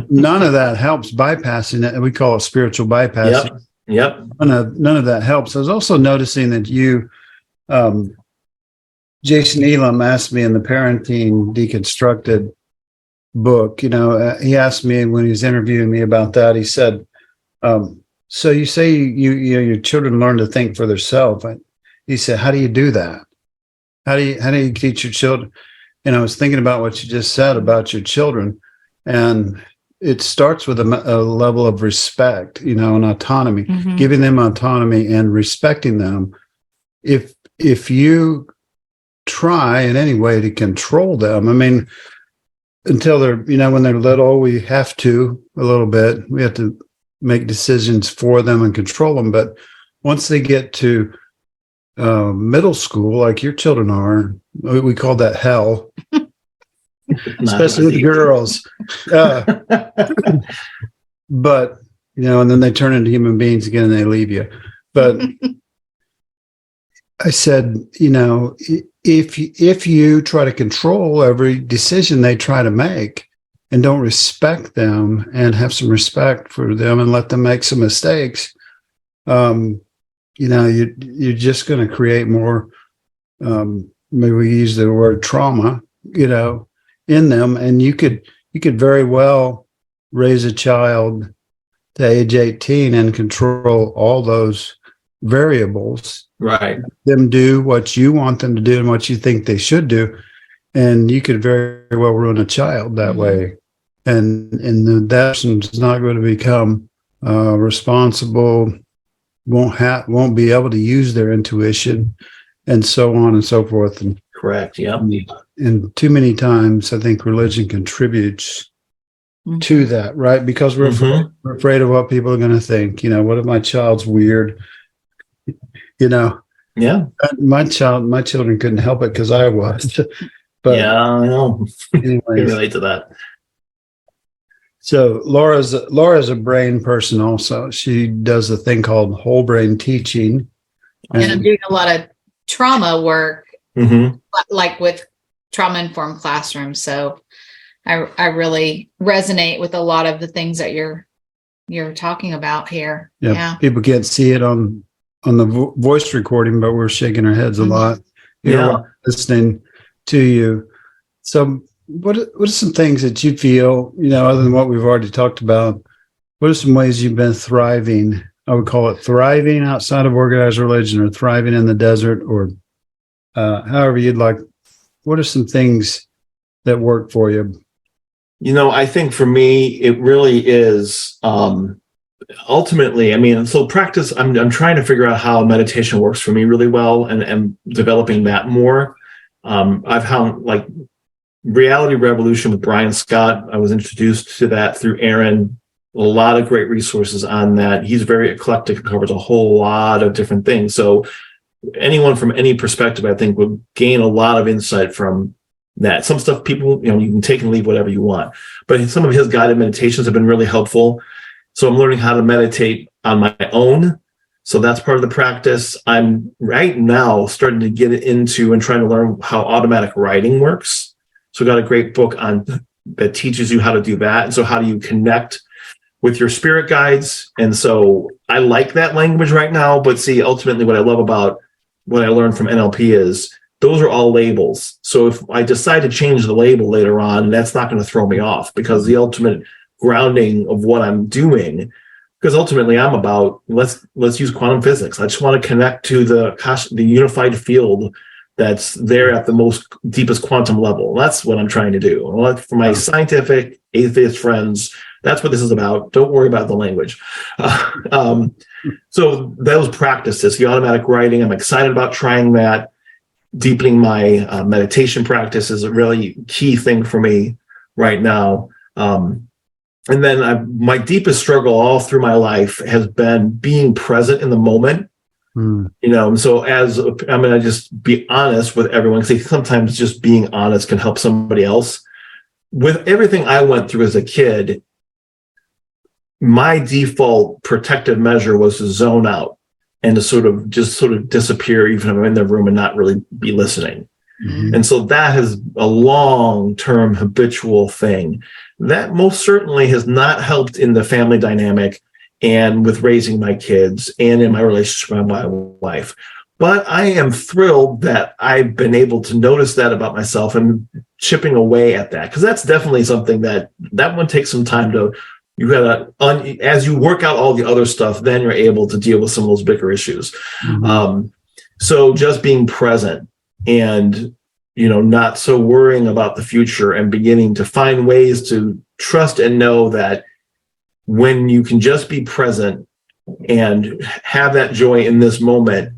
None of that helps bypassing it. We call it spiritual bypassing. Yep. None of that helps. I was also noticing that you, Jason Elam asked me in the Parenting Deconstructed book, he asked me when he was interviewing me about that, he said, so you say your children learn to think for themselves. He said, how do you do that? How do you teach your children? And I was thinking about what you just said about your children, and it starts with a level of respect, and autonomy, giving them autonomy and respecting them. If you try in any way to control them, I mean, until they're, when they're little, we have to a little bit. We have to make decisions for them and control them. But once they get to middle school, like your children are, we call that hell, especially with the girls. But, and then they turn into human beings again and they leave you. But I said, if you try to control every decision they try to make and don't respect them and have some respect for them and let them make some mistakes, you're just going to create more, maybe we use the word trauma, in them. And you could very well raise a child to age 18 and control all those variables. Right. Them do what you want them to do and what you think they should do. And you could very well ruin a child that way. And that person is not going to become responsible, won't be able to use their intuition, and so on and so forth. And correct. Yeah. And too many times, I think religion contributes to that, right? Because we're afraid of what people are going to think. What if my child's weird? Yeah. My children couldn't help it because I was. But yeah, I know. Anyways, I can relate to that. So Laura's a brain person also. She does a thing called whole brain teaching. And I'm doing a lot of trauma work, like with trauma-informed classrooms. So I really resonate with a lot of the things that you're talking about here. Yeah. People can't see it on the voice recording, but we're shaking our heads a lot. Listening to you. So what are some things that you feel, other than what we've already talked about, what are some ways you've been thriving? I would call it thriving outside of organized religion, or thriving in the desert, or however you'd like. What are some things that work for you? I think for me, it really is ultimately, so practice, I'm trying to figure out how meditation works for me really well, and developing that more. I've found like Reality Revolution with Brian Scott. I was introduced to that through Aaron. A lot of great resources on that. He's very eclectic and covers a whole lot of different things. So anyone from any perspective, I think, would gain a lot of insight from that. Some stuff people, you can take and leave whatever you want. But some of his guided meditations have been really helpful. So I'm learning how to meditate on my own. So that's part of the practice. I'm right now starting to get into and trying to learn how automatic writing works. So I got a great book that teaches you how to do that. And so how do you connect with your spirit guides? And so I like that language right now, but see, ultimately what I love about what I learned from NLP is those are all labels. So if I decide to change the label later on, that's not going to throw me off, because the ultimate grounding of what I'm doing, because ultimately I'm about, let's use quantum physics. I just want to connect to the unified field that's there at the most deepest quantum level. That's what I'm trying to do. For my scientific atheist friends, that's what this is about. Don't worry about the language. So those practices, the automatic writing, I'm excited about trying that. Deepening my meditation practice is a really key thing for me right now. And then my deepest struggle all through my life has been being present in the moment. And so I'm going to just be honest with everyone, because sometimes just being honest can help somebody else. With everything I went through as a kid, my default protective measure was to zone out and to sort of disappear, even if I'm in the room, and not really be listening. Mm-hmm. And so that is a long-term habitual thing that most certainly has not helped in the family dynamic and with raising my kids and in my relationship with my wife. But I am thrilled that I've been able to notice that about myself and chipping away at that, because that's definitely something that one takes some time to, you gotta, as you work out all the other stuff, then you're able to deal with some of those bigger issues. Mm-hmm. So just being present and, not so worrying about the future and beginning to find ways to trust and know that when you can just be present and have that joy in this moment,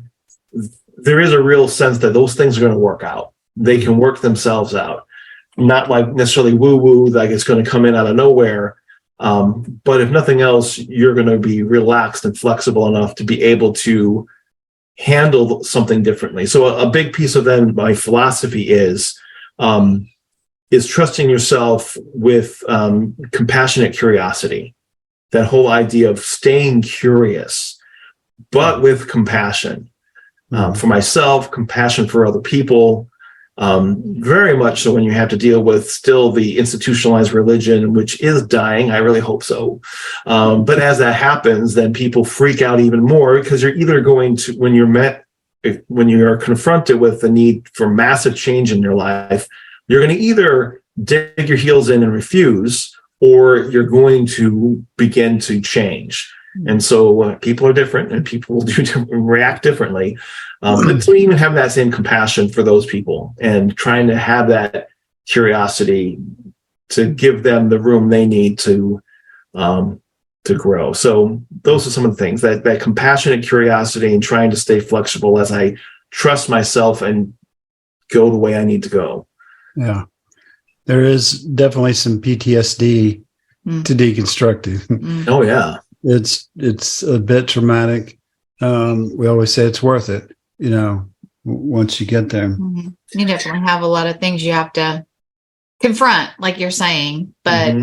there is a real sense that those things are going to work out. They can work themselves out, not like necessarily woo-woo, like it's going to come in out of nowhere. But if nothing else, you're going to be relaxed and flexible enough to be able to handle something differently. So a big piece of then my philosophy is trusting yourself with compassionate curiosity. That whole idea of staying curious, but with compassion for myself, compassion for other people. Very much so when you have to deal with still the institutionalized religion, which is dying. I really hope so. But as that happens, then people freak out even more, because you're either going to, when you're confronted with the need for massive change in your life, you're going to either dig your heels in and refuse, or you're going to begin to change. And so people are different, and people will react differently. But to even have that same compassion for those people and trying to have that curiosity to give them the room they need to grow. So those are some of the things, that compassionate curiosity and trying to stay flexible as I trust myself and go the way I need to go. Yeah. There is definitely some PTSD to deconstructing. Oh yeah. It's a bit traumatic. We always say it's worth it, once you get there. Mm-hmm. You definitely have a lot of things you have to confront, like you're saying. But,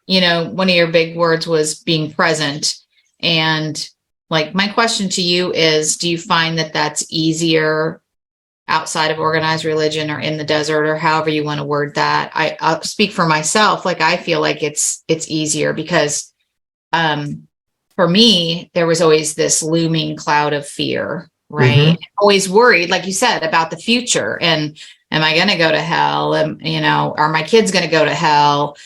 one of your big words was being present. And like, my question to you is, do you find that that's easier outside of organized religion or in the desert, or however you want to word that? I'll speak for myself. Like, I feel like it's easier because, for me, there was always this looming cloud of fear, right? Mm-hmm. Always worried, like you said, about the future. And am I going to go to hell? Are my kids going to go to hell?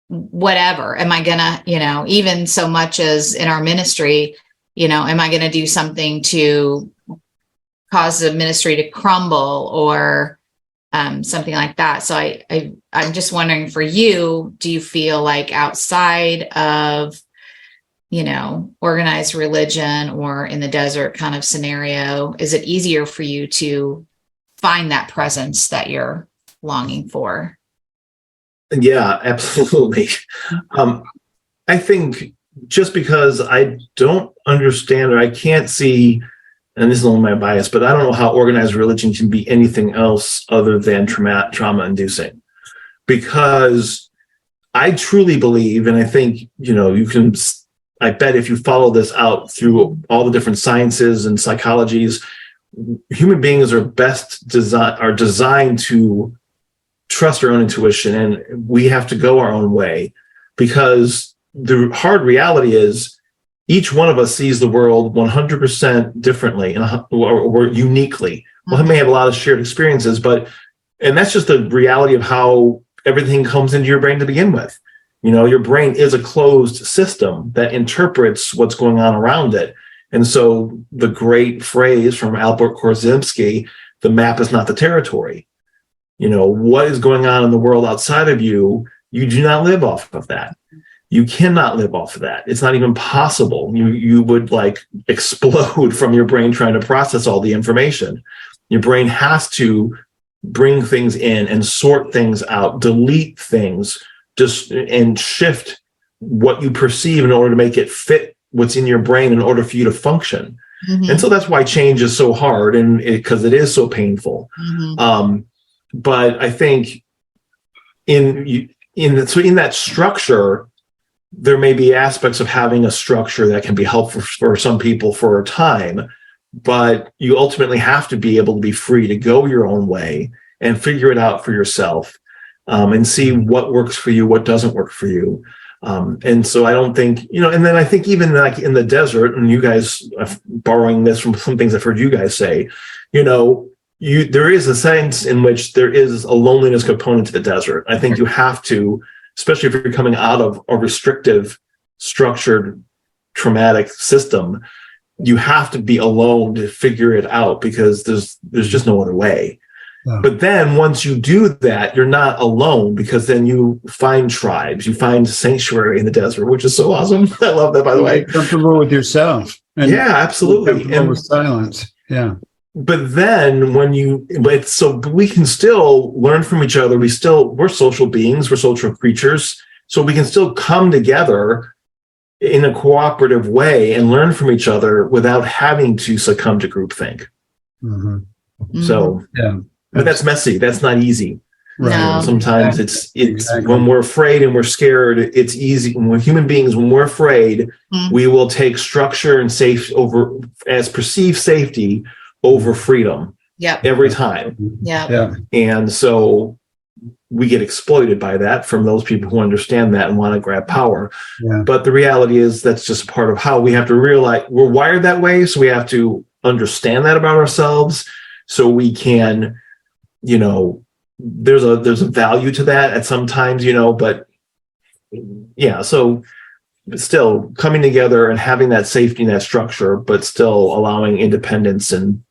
Whatever. Am I going to, even so much as in our ministry, am I going to do something to cause the ministry to crumble or something like that? So I'm just wondering, for you, do you feel like outside of organized religion or in the desert kind of scenario, is it easier for you to find that presence that you're longing for? Yeah, absolutely. I think just because I don't understand, or I can't see, and this is only my bias, but I don't know how organized religion can be anything else other than trauma inducing, because I truly believe, and I think, I bet if you follow this out through all the different sciences and psychologies, human beings are designed to trust our own intuition, and we have to go our own way, because the hard reality is each one of us sees the world 100% differently or uniquely. Well, we may have a lot of shared experiences, and that's just the reality of how everything comes into your brain to begin with. Your brain is a closed system that interprets what's going on around it. And so the great phrase from Albert Korzybski, the map is not the territory. What is going on in the world outside of you, you do not live off of that. You cannot live off of that. It's not even possible. You would explode from your brain trying to process all the information. Your brain has to bring things in and sort things out, delete things, and shift what you perceive in order to make it fit what's in your brain in order for you to function. Mm-hmm. And so that's why change is so hard, and because it is so painful. Mm-hmm. But I think in that structure, there may be aspects of having a structure that can be helpful for some people for a time, but you ultimately have to be able to be free to go your own way and figure it out for yourself, and see what works for you, what doesn't work for you. And so I don't think, and then I think even like in the desert, and you guys, borrowing this from some things I've heard you guys say, there is a sense in which there is a loneliness component to the desert. I think you have to, especially if you're coming out of a restrictive, structured, traumatic system, you have to be alone to figure it out, because there's just no other way. Yeah. But then once you do that, you're not alone, because then you find tribes, you find sanctuary in the desert, which is so awesome. I love that, by the way. Comfortable with yourself. And yeah, absolutely. And with silence. Yeah. But then so we can still learn from each other. We're social beings, we're social creatures. So we can still come together in a cooperative way and learn from each other without having to succumb to groupthink. Mm-hmm. So, yeah. But that's messy. That's not easy. Right. No. Sometimes it's when we're afraid and we're scared, it's easy. When we're human beings, when we're afraid, we will take structure and safe as perceived safety over freedom. Yeah. Every time. Yeah. And so we get exploited by that from those people who understand that and want to grab power. Yeah. But the reality is that's just part of how we have to realize we're wired that way. So we have to understand that about ourselves, so we can, there's a value to that at some times, but yeah, so still coming together and having that safety and that structure, but still allowing independence and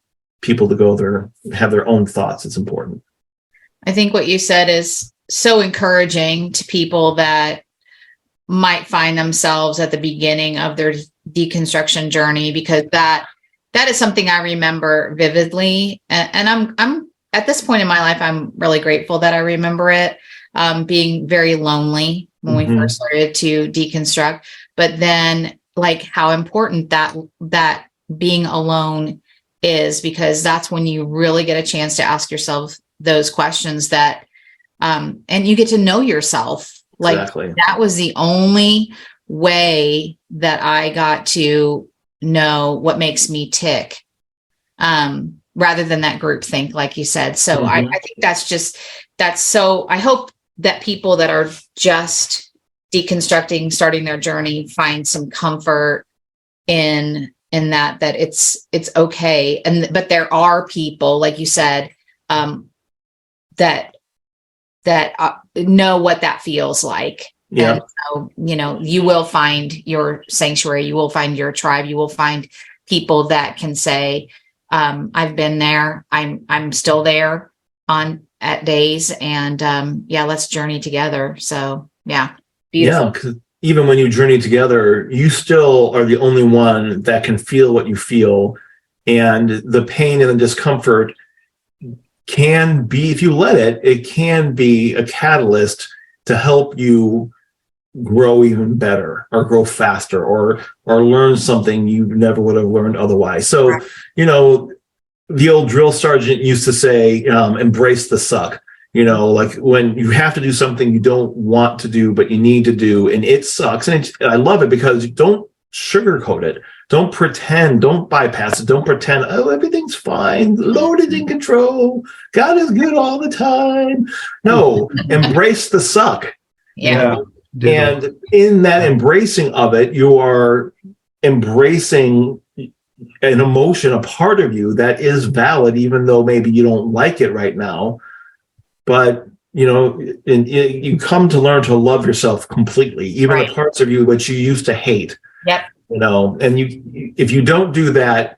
people to go there, have their own thoughts. It's important. I think what you said is so encouraging to people that might find themselves at the beginning of their deconstruction journey, because that is something I remember vividly. And I'm at this point in my life, I'm really grateful that I remember it, being very lonely when we first started to deconstruct, but then like how important that being alone is, because that's when you really get a chance to ask yourself those questions that, and you get to know yourself. Like exactly. That was the only way that I got to know what makes me tick, rather than that group think, like you said. So I think that's so, I hope that people that are just deconstructing, starting their journey, find some comfort in that it's okay. But there are people, like you said, that know what that feels like. Yeah. And so, you will find your sanctuary, you will find your tribe, you will find people that can say, I've been there, I'm still there at days, and let's journey together. So yeah, beautiful. Yeah, because even when you journey together, you still are the only one that can feel what you feel, and the pain and the discomfort can be, if you let it can be a catalyst to help you grow even better, or grow faster, or learn something you never would have learned otherwise. So, the old drill sergeant used to say, embrace the suck. Like when you have to do something you don't want to do, but you need to do, and it sucks. And I love it, because don't sugarcoat it. Don't pretend, don't bypass it. Don't pretend, oh, everything's fine. The Lord is in control. God is good all the time. No, embrace the suck. Yeah. And in that embracing of it, you are embracing an emotion, a part of you that is valid, even though maybe you don't like it right now. But, you come to learn to love yourself completely, even the parts of you which you used to hate. Yep. And if you don't do that,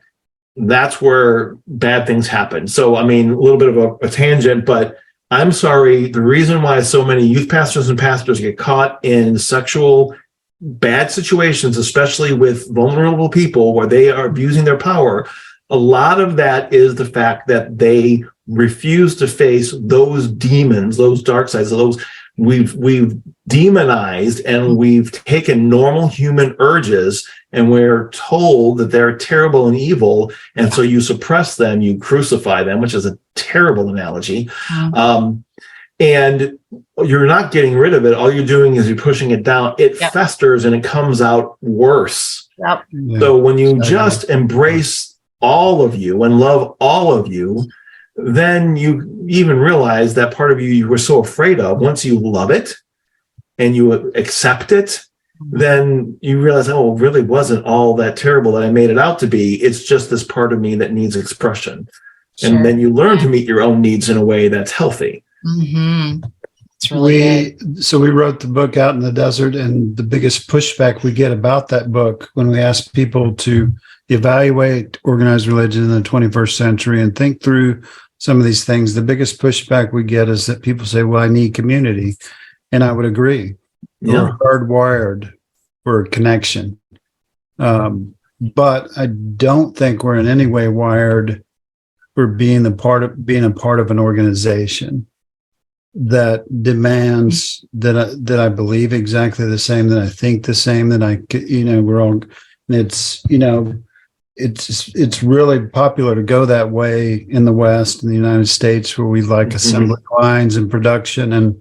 that's where bad things happen. So, a little bit of a tangent, but I'm sorry. The reason why so many youth pastors and pastors get caught in sexual bad situations, especially with vulnerable people where they are abusing their power, a lot of that is the fact that they refuse to face those demons, those dark sides, those we've demonized, and we've taken normal human urges, and we're told that they're terrible and evil, and so you suppress them, you crucify them, which is a terrible analogy. And you're not getting rid of it. All you're doing is you're pushing it down. It festers and it comes out worse. Yep. So when you just embrace all of you and love all of you, then you even realize that part of you were so afraid of, once you love it and you accept it, then you realize, oh, it really wasn't all that terrible that I made it out to be. It's just this part of me that needs expression. Sure. And then you learn to meet your own needs in a way that's healthy. Mm-hmm. It's really good. So we wrote the book Out in the Desert, and the biggest pushback we get about that book when we ask people to evaluate organized religion in the 21st century and think through some of these things, the biggest pushback we get is that people say, well, I need community. And I would agree. Yeah. We're hardwired for connection. But I don't think we're in any way wired for being a part of an organization that demands that I believe exactly the same, that I think the same, that we're all, it's really popular to go that way in the West, in the United States, where we like assembly lines and production and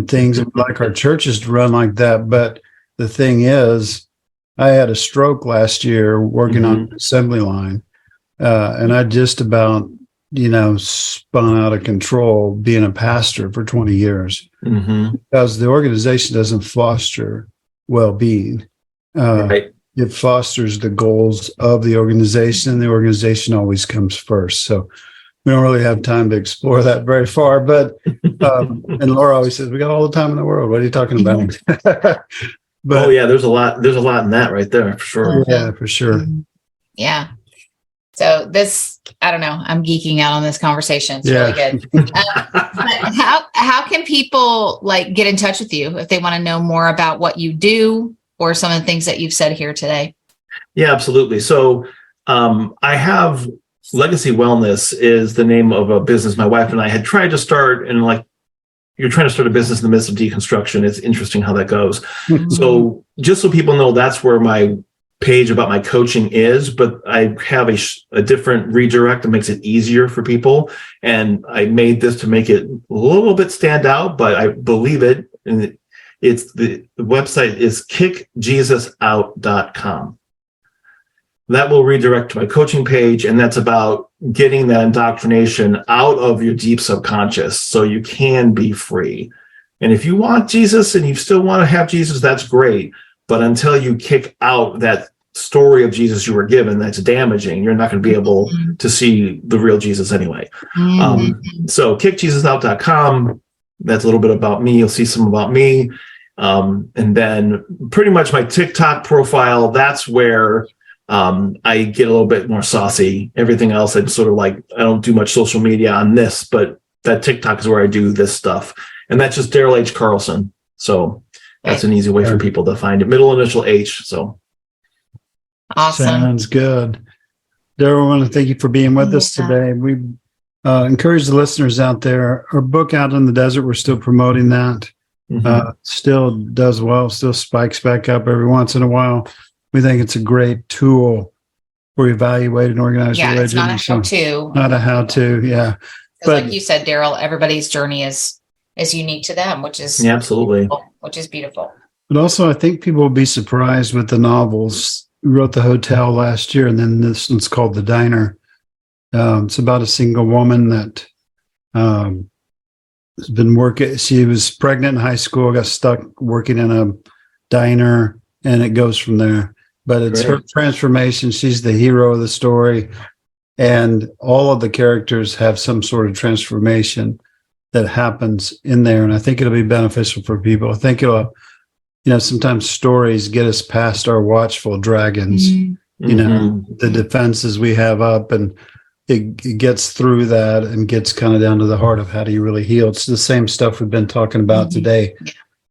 things, and we like our churches to run like that. But the thing is, I had a stroke last year working on an assembly line, and I just about, spun out of control being a pastor for 20 years because the organization doesn't foster well-being. Right. It fosters the goals of the organization, and the organization always comes first. So we don't really have time to explore that very far, but and Laura always says, we got all the time in the world. What are you talking about? But, there's a lot in that right there, for sure. Yeah, for sure. Yeah. So this, I don't know, I'm geeking out on this conversation. It's really good. How can people get in touch with you if they want to know more about what you do or some of the things that you've said here today? Yeah, absolutely. So I have Legacy Wellness is the name of a business my wife and I had tried to start, and you're trying to start a business in the midst of deconstruction. It's interesting how that goes. So just so people know, that's where my page about my coaching is, but I have a different redirect that makes it easier for people. And I made this to make it a little bit stand out, but I believe it. And it's the website is kickjesusout.com. That will redirect to my coaching page, and that's about getting that indoctrination out of your deep subconscious so you can be free. And if you want Jesus and you still want to have Jesus, that's great. But until you kick out that story of Jesus you were given that's damaging, you're not going to be able to see the real Jesus anyway. So kickjesusout.com, that's a little bit about me. You'll see some about me. And then pretty much my TikTok profile, that's where I get a little bit more saucy. Everything else, I'm sort of I don't do much social media on this, but that TikTok is where I do this stuff. And that's just Daryl H. Carlson. So that's an easy way for people to find it. Middle initial H. So awesome. Sounds good. Daryl, I want to thank you for being with us today. We encourage the listeners out there. Our book Out in the Desert, we're still promoting that. Still does well, still spikes back up every once in a while. We think it's a great tool for evaluating organized religion. It's not a how-to. Not a how-to, yeah. But like you said, Daryl, everybody's journey is unique to them, which is absolutely beautiful, which is beautiful. But also, I think people will be surprised with the novels. We wrote The Hotel last year, and then this one's called The Diner. It's about a single woman that has been working. She was pregnant in high school, got stuck working in a diner, and it goes from there. But it's her transformation. She's the hero of the story. And all of the characters have some sort of transformation that happens in there. And I think it'll be beneficial for people. I think it'll, sometimes stories get us past our watchful dragons, the defenses we have up, and it gets through that and gets kind of down to the heart of how do you really heal. It's the same stuff we've been talking about today.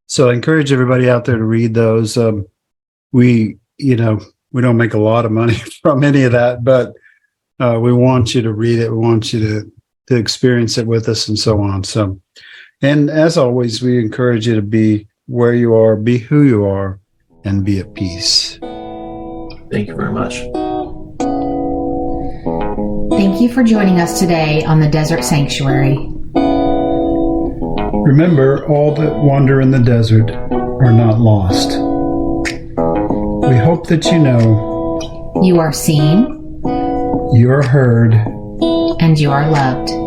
So I encourage everybody out there to read those. We don't make a lot of money from any of that, but we want you to read it. We want you to experience it with us and so on. So, and as always, we encourage you to be where you are, be who you are, and be at peace. Thank you very much. Thank you for joining us today on the Desert Sanctuary. Remember, all that wander in the desert are not lost. We hope that you know you are seen, You are heard. And you are loved.